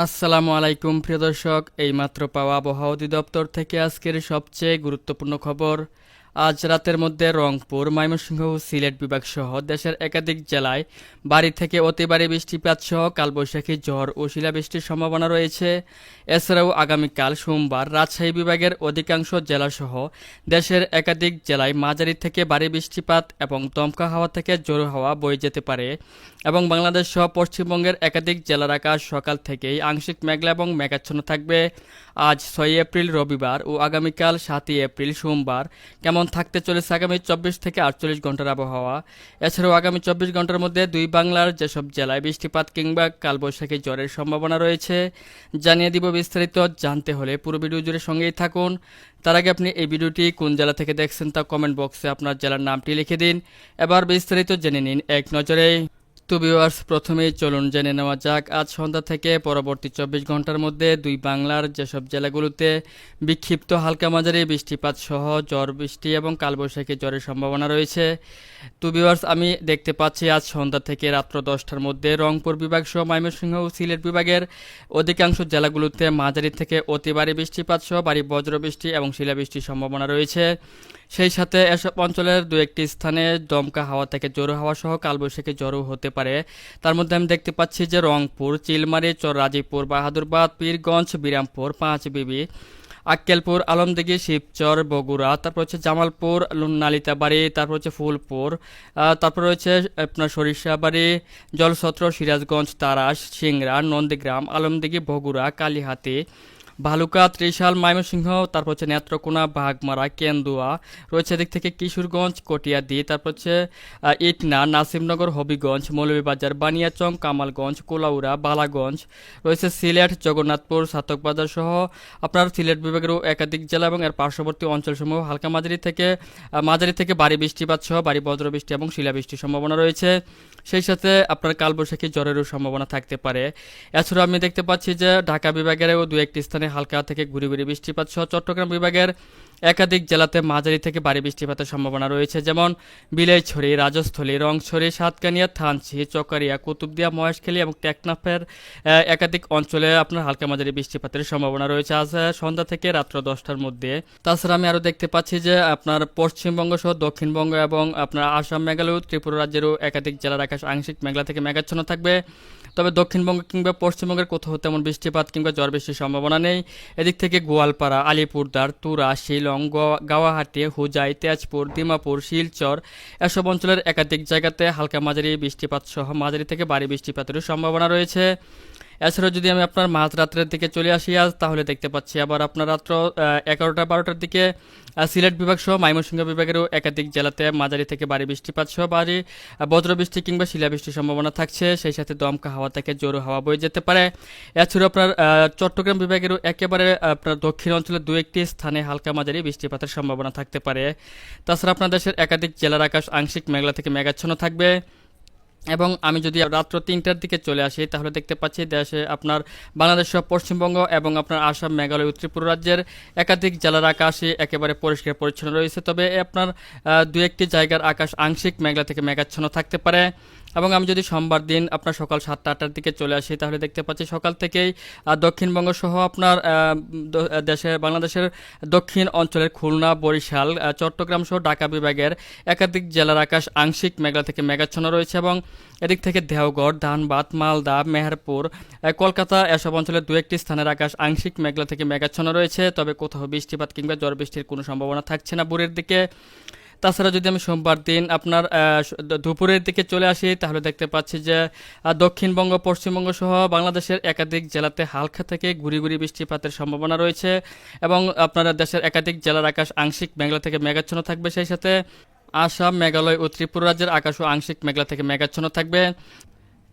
আসসালামু আলাইকুম প্রিয় দর্শক, এইমাত্র পাওয়া আবহাওয়া অধিদপ্তর থেকে আজকের সবচেয়ে গুরুত্বপূর্ণ খবর। আজ রাতের মধ্যে রংপুর, ময়মনসিংহ ও সিলেট বিভাগ সহ দেশের একাধিক জেলায় ভারী থেকে অতি ভারী বৃষ্টিপাত সহ কালবৈশাখী ঝড় ও শিলাবৃষ্টির সম্ভাবনা রয়েছে। এছাড়াও আগামীকাল সোমবার রাজশাহী বিভাগের অধিকাংশ জেলাসহ দেশের একাধিক জেলায় মাঝারি থেকে ভারী বৃষ্টিপাত এবং দমকা হাওয়া থেকে জোর হাওয়া বয়ে যেতে পারে এবং বাংলাদেশ সহ পশ্চিমবঙ্গের একাধিক জেলার আকাশ সকাল থেকেই আংশিক মেঘলা এবং মেঘাচ্ছন্ন থাকবে। আজ 6 এপ্রিল রবিবার ও আগামীকাল 7 এপ্রিল সোমবার কেমন থাকতে চলেছে আগামী 24 থেকে 48 ঘন্টার আবহাওয়া। এছাড়াও আগামী 24 ঘন্টার মধ্যে দুই বাংলার যেসব জেলায় বৃষ্টিপাত কিংবা কালবৈশাখী ঝড়ের সম্ভাবনা রয়েছে জানিয়ে দিব। বিস্তারিত জানতে হলে পুরো ভিডিও জুড়ে সঙ্গেই থাকুন। তার আগে আপনি এই ভিডিওটি কোন জেলা থেকে দেখছেন তা কমেন্ট বক্সে আপনার জেলার নামটি লিখে দিন। এবার বিস্তারিত জেনে নিন এক নজরে। তো ভিউয়ার্স, প্রথমেই চলুন জেনে নেওয়া যাক আজ সন্ধ্যা থেকে পরবর্তী 24 ঘন্টার মধ্যে দুই বাংলার যেসব জেলাগুলোতে বিক্ষিপ্ত হালকা মাঝারি বৃষ্টিপাত সহ ঝড় বৃষ্টি এবং কালবৈশাখী ঝড়ের সম্ভাবনা রয়েছে। তো ভিউয়ার্স, আমি দেখতে পাচ্ছি আজ সন্ধ্যা থেকে রাত্র 10টার মধ্যে রংপুর বিভাগ সহ ময়মনসিংহ ও সিলেট বিভাগের অধিকাংশ জেলাগুলোতে মাঝারি থেকে অতি ভারী বৃষ্টিপাত সহ ভারী বজ্রবৃষ্টি এবং শিলাবৃষ্টির সম্ভাবনা রয়েছে। সেই সাথে এসব অঞ্চলের দু একটি স্থানে দমকা হাওয়া থেকে জোরো হাওয়া সহ কালবৈশাখী ঝড়ও হতে পারে। তার মধ্যে আমি দেখতে পাচ্ছি যে রংপুর, চিলমারি, রাজীপুর, বাহাদুরবাদ, পীরগঞ্জ, বিরামপুর, পাঁচবিবি, আক্কেলপুর, আলমদিঘি, শিবচর, বগুড়া, তারপর হচ্ছে জামালপুর, নালিতাবাড়ি, তারপর হচ্ছে ফুলপুর, তারপর রয়েছে আপনার সরিষাবাড়ি, জলছত্র, সিরাজগঞ্জ, তারাস, সিংড়া, নন্দীগ্রাম, আলমদিঘি, বগুড়া, কালীহাতি, ভালুকা, ত্রিশাল, ময়মনসিংহ, তারপর হচ্ছে নেত্রকোনা, বাঘমারা, কেন্দুয়া রয়েছে এদিক থেকে কিশোরগঞ্জ, কটিয়াদি, তারপর হচ্ছে ইটনা, নাসিমনগর, হবিগঞ্জ, মৌলভীবাজার, বানিয়াচং, কামালগঞ্জ, কোলাউড়া, বালাগঞ্জ রয়েছে সিলেট, জগন্নাথপুর, সাতকবাজার সহ আপনার সিলেট বিভাগেরও একাধিক জেলা এবং এর পার্শ্ববর্তী অঞ্চলসমূহ হালকা মাঝারি থেকে ভারী বৃষ্টিপাত সহ ভারী বজ্রবৃষ্টি এবং শিলাবৃষ্টির সম্ভাবনা রয়েছে। সেই সাথে আপনার কালবৈশাখী ঝড়েরও সম্ভাবনা থাকতে পারে। এছাড়াও আমি দেখতে পাচ্ছি যে ঢাকা বিভাগেরও দু একটি স্থানে হালকা থেকে গুঁড়ি গুঁড়ি বৃষ্টিপাত সহ চট্টগ্রাম বিভাগের একাধিক জেলাতে মাঝারি থেকে ভারী বৃষ্টিপাতের সম্ভাবনা রয়েছে, যেমন বিলাইছড়ি, রাজস্থলী, রংছড়ি, সাতকানিয়া, থানচি, চকারিয়া, কুতুবদিয়া, মহেশখালী এবং টেকনাফের একাধিক অঞ্চলে আপনার হালকা মাঝারি বৃষ্টিপাতের সম্ভাবনা রয়েছে আজ সন্ধ্যা থেকে রাত্র 10টার মধ্যে। তাছাড়া আমি আরও দেখতে পাচ্ছি যে আপনার পশ্চিমবঙ্গ সহ দক্ষিণবঙ্গ এবং আপনার আসাম, মেঘালয়, ত্রিপুরা রাজ্যেরও একাধিক জেলার আকাশ আংশিক মেঘলা থেকে মেঘাচ্ছন্ন থাকবে। তবে দক্ষিণবঙ্গ কিংবা পশ্চিমবঙ্গের কোথাও তেমন বৃষ্টিপাত কিংবা ঝড় বৃষ্টির সম্ভাবনা নেই। এদিক থেকে গোয়ালপাড়া, আলিপুরদার, তুরা, শিলং, গাওয়াহাটি, হুজাই, তেজপুর, দিমাপুর, শিলচর এসব অঞ্চলের একাধিক জায়গাতে হালকা মাঝারি বৃষ্টিপাত সহ মাঝারি থেকে ভারী বৃষ্টিপাতেরও সম্ভাবনা রয়েছে। এছাড়াও যদি আমি আপনার মাঝরাত্রের দিকে চলে আসি আজ, তাহলে দেখতে পাচ্ছি আবার আপনার রাত্র 11টা-12টার দিকে সিলেট বিভাগ সহ ময়মনসিংহ বিভাগেরও একাধিক জেলাতে মাঝারি থেকে ভারী বৃষ্টিপাত সহ ভারী বজ্রবৃষ্টি কিংবা শিলাবৃষ্টির সম্ভাবনা থাকছে। সেই সাথে দমকা হাওয়া থেকে জোরো হাওয়া বয়ে যেতে পারে। এছাড়াও আপনার চট্টগ্রাম বিভাগেরও একেবারে আপনার দক্ষিণ অঞ্চলের দু একটি স্থানে হালকা মাঝারি বৃষ্টিপাতের সম্ভাবনা থাকতে পারে। তাছাড়া আপনার দেশের একাধিক জেলার আকাশ আংশিক মেঘলা থেকে মেঘাচ্ছন্ন থাকবে। এবং আমি যদি রাত্র 3টার দিকে চলে আসি, তাহলে দেখতে পাচ্ছি দেশে আপনার বাংলাদেশ সহ পশ্চিমবঙ্গ এবং আপনার আসাম, মেঘালয়, ত্রিপুরা রাজ্যের একাধিক জেলার আকাশে একেবারে পরিষ্কার পরিচ্ছন্ন রয়েছে। তবে আপনার দু একটি জায়গার আকাশ আংশিক মেঘলা থেকে মেঘাচ্ছন্ন থাকতে পারে। এবং আমি যদি সোমবার দিন আপনার সকাল 7টা-8টার দিকে চলে আসি, তাহলে দেখতে পাচ্ছি সকাল থেকেই দক্ষিণবঙ্গ সহ আপনার বাংলাদেশের দক্ষিণ অঞ্চলের খুলনা, বরিশাল, চট্টগ্রাম সহ ঢাকা বিভাগের একাধিক জেলার আকাশ আংশিক মেঘলা থেকে মেঘাচ্ছন্ন রয়েছে এবং এদিক থেকে দেওঘর, ধানবাদ, মালদা, মেহেরপুর, কলকাতা এসব অঞ্চলের দু একটি স্থানের আকাশ আংশিক মেঘলা থেকে মেঘাচ্ছন্ন রয়েছে। তবে কোথাও বৃষ্টিপাত কিংবা ঝড় বৃষ্টির কোনো সম্ভাবনা থাকছে না ভোরের দিকে। তাছাড়া যদি আমি সোমবার দিন আপনার দুপুরের দিকে চলে আসি, তাহলে দেখতে পাচ্ছি যে দক্ষিণবঙ্গ, পশ্চিমবঙ্গ সহ বাংলাদেশের একাধিক জেলাতে হালকা থেকে গুঁড়ি গুঁড়ি বৃষ্টিপাতের সম্ভাবনা রয়েছে এবং আপনার দেশের একাধিক জেলার আকাশ আংশিক মেঘলা থেকে মেঘাচ্ছন্ন থাকবে। সেই সাথে আসাম, মেঘালয় ও ত্রিপুরা রাজ্যের আকাশও আংশিক মেঘলা থেকে মেঘাচ্ছন্ন থাকবে।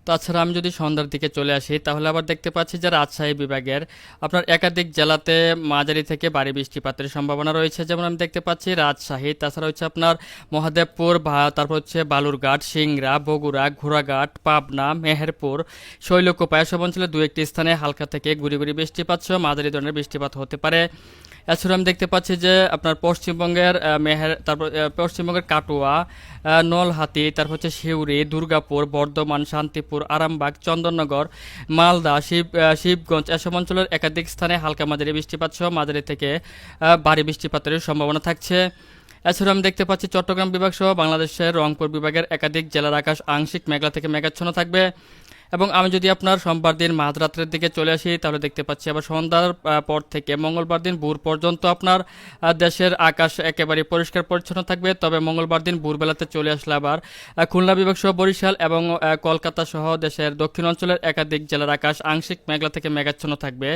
তাছাড়া আমি যদি সন্ধ্যার দিকে চলে আসি, তাহলে আবার দেখতে পাচ্ছি যে রাজশাহী বিভাগের আপনার একাধিক জেলাতে মাঝারি থেকে ভারী বৃষ্টিপাতের সম্ভাবনা রয়েছে, যেমন আমি দেখতে পাচ্ছি রাজশাহী, তাছাড়া হচ্ছে আপনার মহাদেবপুর, তারপর হচ্ছে বালুরঘাট, সিংড়া, বগুড়া, ঘোড়াঘাট, পাবনা, মেহেরপুর, শৈলকুপা এসব অঞ্চলে দু একটি স্থানে হালকা থেকে গুঁড়ি গুঁড়ি বৃষ্টিপাত সহ মাঝারি ধরনের বৃষ্টিপাত হতে পারে। এছাড়া আমি দেখতে পাচ্ছি যে আপনার পশ্চিমবঙ্গের তারপর পশ্চিমবঙ্গের কাটোয়া, নলহাটি, তারপর হচ্ছে সিউড়ি, দুর্গাপুর, বর্ধমান, শান্তিপুর, রংপুর, আরামবাগ, চন্দননগর, মালদা, শিবগঞ্জ এসব অঞ্চলের একাধিক স্থানে হালকা মাঝারি বৃষ্টিপাত সহ মাঝারি থেকে ভারী বৃষ্টিপাতের সম্ভাবনা থাকছে। এছাড়াও আমি দেখতে পাচ্ছি চট্টগ্রাম বিভাগ সহ বাংলাদেশের রংপুর বিভাগের একাধিক জেলার আকাশ আংশিক মেঘলা থেকে মেঘাচ্ছন্ন থাকবে। এবং আমি যদি আপনার সোমবার দিন মাঝরাত্রের দিকে চলে আসি তাহলে দেখতে পাচ্ছি আবার সন্ধ্যার পর থেকে মঙ্গলবার দিন ভোর পর্যন্ত আপনার দেশের আকাশ একেবারে পরিষ্কার পরিচ্ছন্ন থাকবে। তবে মঙ্গলবার দিন ভোরবেলাতে চলে আসলে আবার খুলনা বিভাগ সহ বরিশাল এবং কলকাতা সহ দেশের দক্ষিণ অঞ্চলের একাধিক জেলার আকাশ আংশিক মেঘলা থেকে মেঘাচ্ছন্ন থাকবে।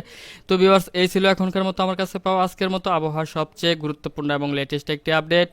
তো ভিউয়ার্স, এই ছিল এখনকার মতো আমার কাছে পাওয়া আজকের মতো আবহাওয়ার সবচেয়ে গুরুত্বপূর্ণ এবং লেটেস্ট একটি আপডেট।